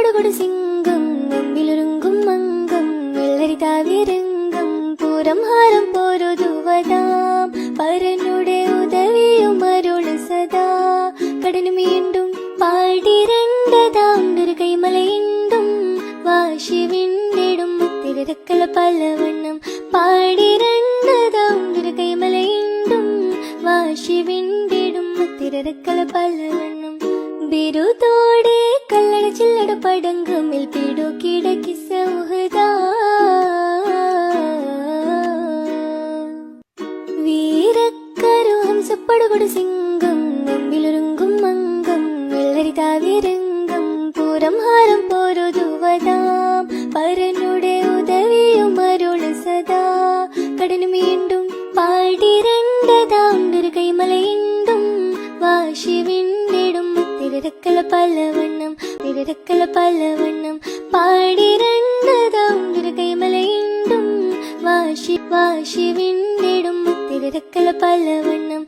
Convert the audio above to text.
പടുകൊടു സിംഗം മുമ്പിലൊരുങ്കും മംഗം വെള്ളരിതാവിരംഗം പൂരം ഹാരം പോരുതുവതാം പരനുടെ ഉദവിയും അരുള് സദാ കടനു വീണ്ടും പാടിരണ്ടതാം ഒരു കൈമലയുണ്ടും വാശി വിണ്ടിടും തിരക്കല പലവണ്ണം പാടിരണ്ടതാം ഒരു കൈമലയുണ്ടും വാശി വിണ്ടിടും തിരക്കല പലവണ്ണം ബിരുദോടെ കല്ലട ചില്ലട പടങ്കമിൽ പിടുകിടക്കി സൗഹൃദ വീരക്കരു ഹംസപ്പടുകൊടു സിംഗം മുമ്പിലൊരുങ്കും മംഗം വെള്ളരിതാവിരംഗം പൂരം ഹാരം പോരുതുവതാം പരനുടെ ഉദവിയും അരുള് സദാ കടനു വീണ്ടും പാടിരണ്ടതാം ഒരു കൈമലയുണ്ടും വാശി വിണ്ടിടും തിരക്കല പലവണ്ണം പാടിരണ്ടതാം ഒരു കൈമലയുണ്ടും വാശി വിണ്ടിടും തിരക്കല പലവണ്ണം